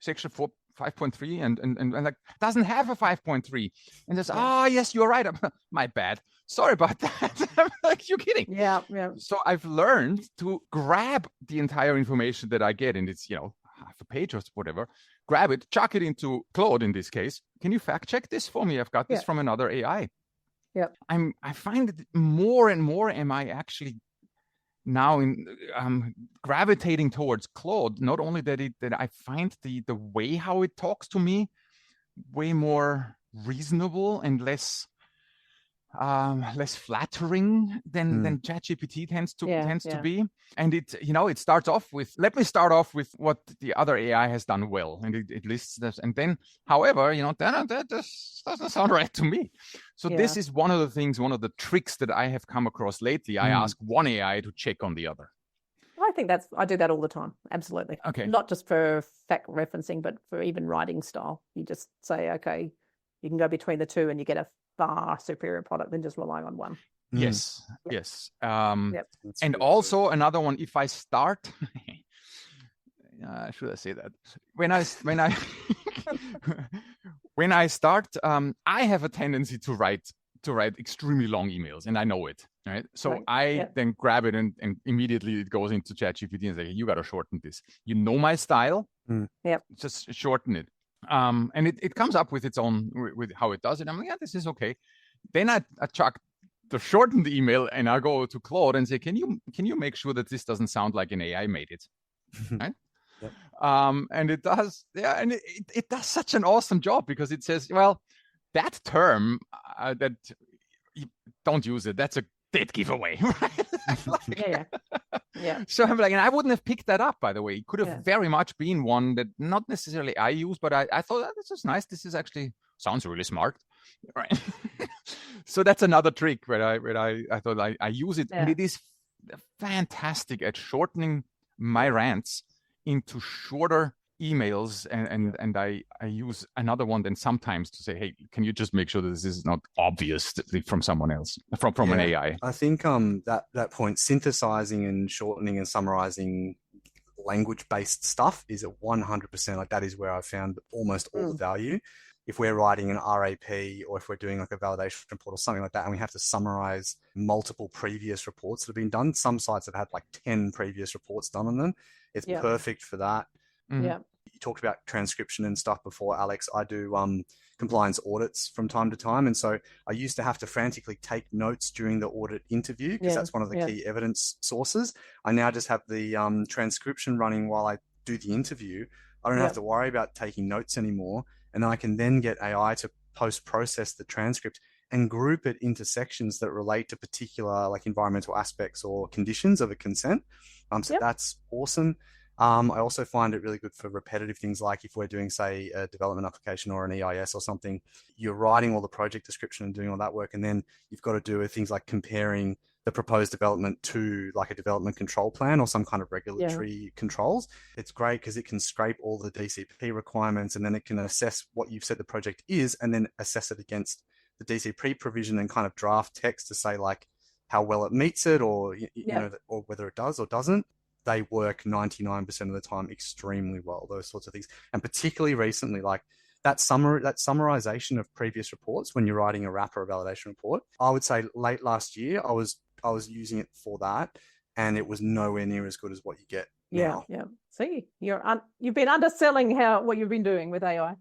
section 5.3 and like doesn't have a 5.3. And says, yes, you're right. My bad. Sorry about that. I'm like, you're kidding. Yeah. So I've learned to grab the entire information that I get, and it's, half a page or whatever, grab it, chuck it into Claude in this case. Can you fact check this for me? I've got this from another AI. Yeah. I find that more and more am I actually now gravitating towards Claude. Not only that I find the way how it talks to me way more reasonable and less flattering than ChatGPT tends to be. And it starts off with, let me start off with what the other AI has done well, and it lists this, and then however that just doesn't sound right to me. So this is one of the tricks that I have come across lately. I ask one AI to check on the other. I think I do that all the time. Absolutely. Okay. Not just for fact referencing, but for even writing style. You just say, okay, you can go between the two and you get a far superior product than just relying on one. Yes. And also another one, if I start, should I say that? When I start, I have a tendency to write extremely long emails, and I know it, right? So I then grab it and immediately it goes into ChatGPT and say, you got to shorten this. You know my style. Just shorten it. And it comes up with its own, with how it does it. I'm like, this is okay. Then I chuck the shortened email and I go to Claude and say, can you make sure that this doesn't sound like an AI made it? Right? And it does, and it does such an awesome job, because it says, well, that term that you don't use it, that's a dead giveaway. So I'm like, and I wouldn't have picked that up, by the way. It could have very much been one that not necessarily I use, but I thought, this is nice. This is actually sounds really smart, right? So that's another trick where I thought I use it, and it is fantastic at shortening my rants into shorter emails and I use another one then sometimes to say, hey, can you just make sure that this is not obvious from someone else, from an AI? I think that point, synthesizing and shortening and summarizing language-based stuff is at 100%. Like that is where I've found almost all the value. If we're writing an RAP or if we're doing like a validation report or something like that, and we have to summarize multiple previous reports that have been done, some sites have had like 10 previous reports done on them. It's perfect for that. Yeah. You talked about transcription and stuff before, Alex. I do compliance audits from time to time. And so I used to have to frantically take notes during the audit interview because that's one of the key evidence sources. I now just have the transcription running while I do the interview. I don't have to worry about taking notes anymore. And I can then get AI to post-process the transcript and group it into sections that relate to particular like environmental aspects or conditions of a consent. So that's awesome. I also find it really good for repetitive things like if we're doing, say, a development application or an EIS or something, you're writing all the project description and doing all that work, and then you've got to do things like comparing the proposed development to like a development control plan or some kind of regulatory controls. It's great because it can scrape all the DCP requirements and then it can assess what you've said the project is and then assess it against the DCP provision and kind of draft text to say like how well it meets it or, you know, or whether it does or doesn't. They work 99% of the time extremely well, those sorts of things. And particularly recently, like that summarization of previous reports when you're writing a RAP or a validation report, I would say late last year, I was using it for that, and it was nowhere near as good as what you get now. Yeah. See, you've been underselling what you've been doing with AI.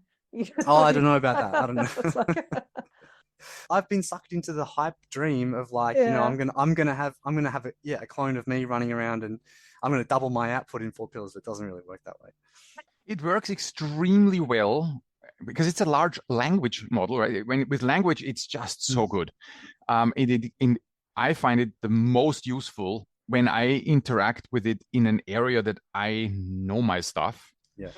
I don't know about that. I don't know. I've been sucked into the hype dream of like, you know, I'm gonna have a clone of me running around and I'm gonna double my output in 4 pillars. It doesn't really work that way. It works extremely well because it's a large language model, right? With language, it's just so good. I find it the most useful when I interact with it in an area that I know my stuff. Yeah.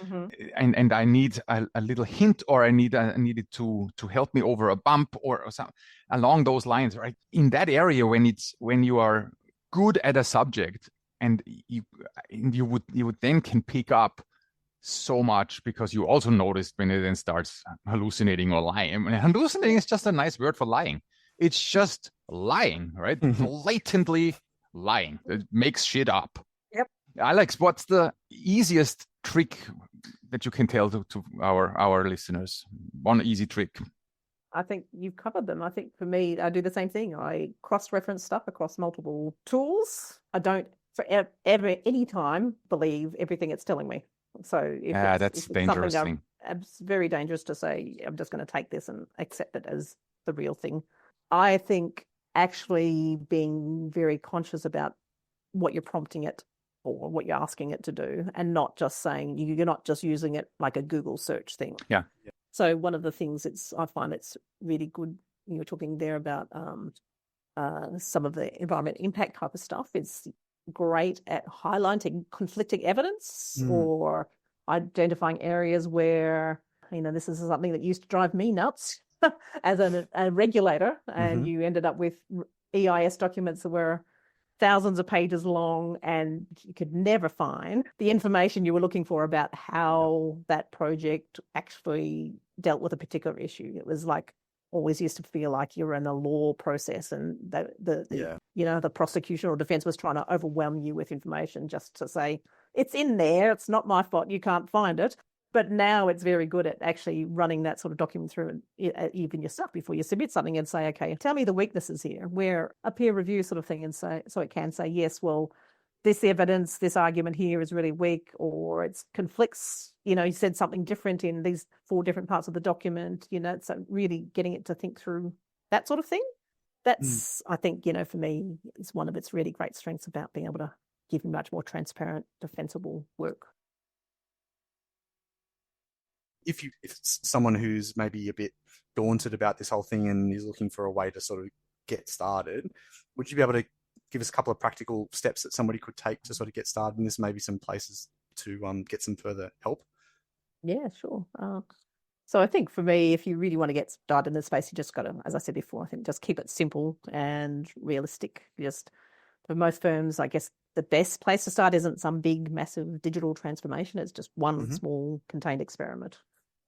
And I need a little hint, or I need it to help me over a bump or something along those lines, right? In that area, when you are good at a subject, and you would then can pick up so much because you also noticed when it then starts hallucinating or lying. I mean, hallucinating is just a nice word for lying. It's just lying, right? Blatantly lying. It makes shit up. Yep. Alex, what's the easiest trick that you can tell to our listeners? One easy trick. I think you've covered them. I think for me, I do the same thing. I cross-reference stuff across multiple tools. I don't for any time believe everything it's telling me. So that's a dangerous thing. It's very dangerous to say, I'm just going to take this and accept it as the real thing. I think actually being very conscious about what you're prompting it or what you're asking it to do, and not just saying, you're not just using it like a Google search thing. Yeah. So one of the things I find it's really good, you were talking there about some of the environment impact type of stuff. It's great at highlighting conflicting evidence or identifying areas where, you know, this is something that used to drive me nuts as a regulator, and you ended up with EIS documents that were thousands of pages long, and you could never find the information you were looking for about how that project actually dealt with a particular issue. It was like, always used to feel like you're in a law process, and the prosecution or defense was trying to overwhelm you with information just to say, it's in there, it's not my fault, you can't find it. But now it's very good at actually running that sort of document through even yourself before you submit something and say, okay, tell me the weaknesses here, where a peer review sort of thing, and say, so it can say, yes, well, this evidence, this argument here is really weak, or it conflicts, you know, you said something different in these 4 different parts of the document, you know, so really getting it to think through that sort of thing. That's, I think, you know, for me, is one of its really great strengths about being able to give you much more transparent, defensible work. If someone who's maybe a bit daunted about this whole thing and is looking for a way to sort of get started, would you be able to give us a couple of practical steps that somebody could take to sort of get started in this, maybe some places to get some further help? Yeah, sure. So I think for me, if you really want to get started in this space, you just got to, as I said before, I think just keep it simple and realistic. Just for most firms, I guess the best place to start isn't some big, massive digital transformation. It's just one small contained experiment.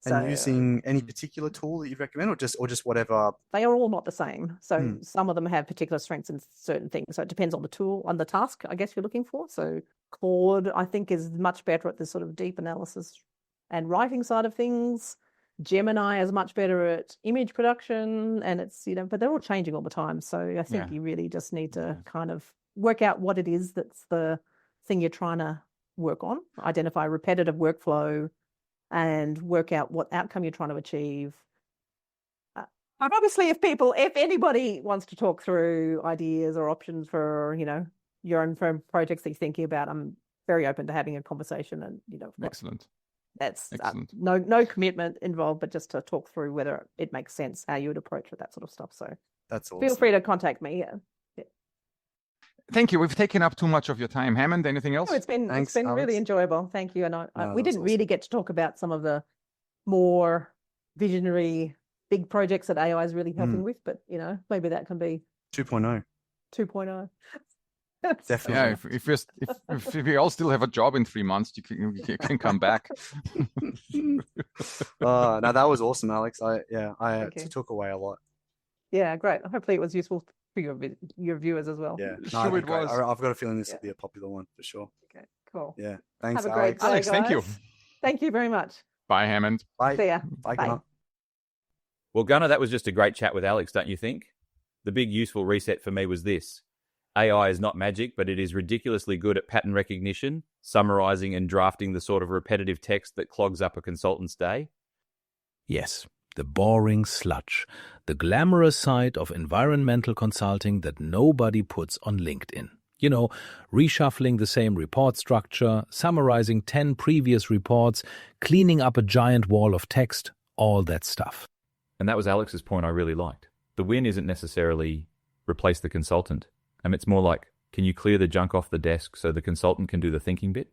And using any particular tool that you recommend, or just whatever? They are all not the same. So some of them have particular strengths in certain things. So it depends on the tool, on the task, I guess you're looking for. So Claude, I think, is much better at the sort of deep analysis and writing side of things. Gemini is much better at image production, and it's, but they're all changing all the time. So I think you really just need to kind of work out what it is that's the thing you're trying to work on, identify repetitive workflow, and work out what outcome you're trying to achieve. Obviously, if anybody wants to talk through ideas or options for, your own firm projects that you're thinking about, I'm very open to having a conversation. And, excellent. That's no commitment involved, but just to talk through whether it makes sense, how you would approach with that sort of stuff. So that's awesome. Feel free to contact me. Yeah. Thank you. We've taken up too much of your time. Hammond, anything else? No, it's been really enjoyable. Thank you. And we didn't really get to talk about some of the more visionary big projects that AI is really helping with, but maybe that can be 2.0. 2.0. Definitely. Yeah, if we all still have a job in 3 months, you can come back. No, that was awesome, Alex. I took away a lot. Yeah, great. Hopefully it was useful for your viewers as well. Yeah, sure it was. I've got a feeling this will be a popular one for sure. Okay, cool. Yeah, thanks, have a great Alex. day, Alex, thank you. Thank you very much. Bye, Hammond. Bye. See ya. Bye, Bye. Gunnar. Well, Gunnar, that was just a great chat with Alex, don't you think? The big useful reset for me was this. AI is not magic, but it is ridiculously good at pattern recognition, summarizing and drafting the sort of repetitive text that clogs up a consultant's day. Yes, the boring sludge, the glamorous side of environmental consulting that nobody puts on LinkedIn. Reshuffling the same report structure, summarizing 10 previous reports, cleaning up a giant wall of text, all that stuff. And that was Alex's point I really liked. The win isn't necessarily replace the consultant. It's more like, can you clear the junk off the desk so the consultant can do the thinking bit?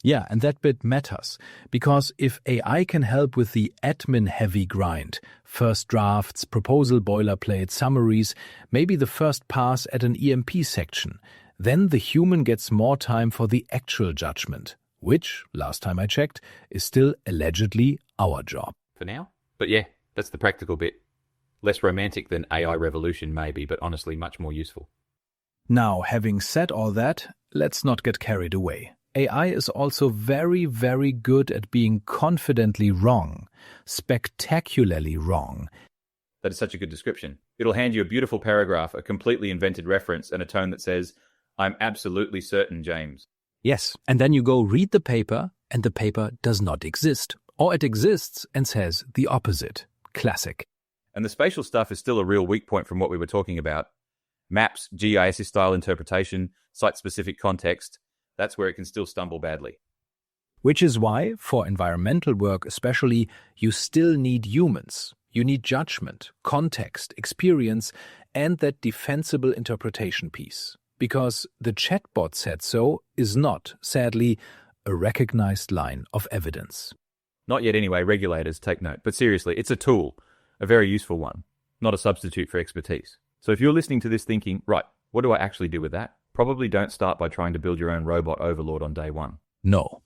Yeah, and that bit matters, because if AI can help with the admin-heavy grind, first drafts, proposal boilerplate, summaries, maybe the first pass at an EMP section, then the human gets more time for the actual judgment, which, last time I checked, is still allegedly our job. For now? But yeah, that's the practical bit. Less romantic than AI revolution maybe, but honestly much more useful. Now, having said all that, let's not get carried away. AI is also very, very good at being confidently wrong, spectacularly wrong. That is such a good description. It'll hand you a beautiful paragraph, a completely invented reference, and a tone that says, I'm absolutely certain, James. Yes, and then you go read the paper, and the paper does not exist. Or it exists and says the opposite. Classic. And the spatial stuff is still a real weak point from what we were talking about. Maps, GIS-style interpretation, site-specific context, that's where it can still stumble badly. Which is why, for environmental work especially, you still need humans. You need judgment, context, experience, and that defensible interpretation piece. Because the chatbot said so is not, sadly, a recognized line of evidence. Not yet anyway, regulators take note. But seriously, it's a tool, a very useful one, not a substitute for expertise. So if you're listening to this thinking, right, what do I actually do with that? Probably don't start by trying to build your own robot overlord on day one. No.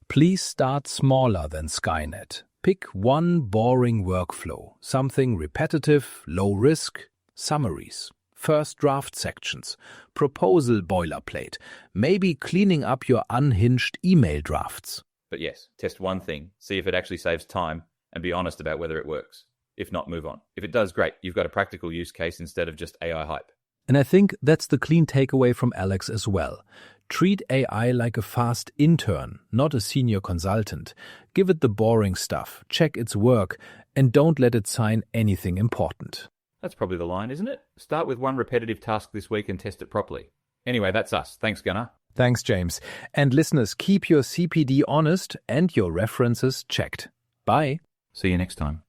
Please start smaller than Skynet. Pick one boring workflow, something repetitive, low risk, summaries, first draft sections, proposal boilerplate, maybe cleaning up your unhinged email drafts. But yes, test one thing, see if it actually saves time, and be honest about whether it works. If not, move on. If it does, great. You've got a practical use case instead of just AI hype. And I think that's the clean takeaway from Alex as well. Treat AI like a fast intern, not a senior consultant. Give it the boring stuff, check its work, and don't let it sign anything important. That's probably the line, isn't it? Start with one repetitive task this week and test it properly. Anyway, that's us. Thanks, Gunnar. Thanks, James. And listeners, keep your CPD honest and your references checked. Bye. See you next time.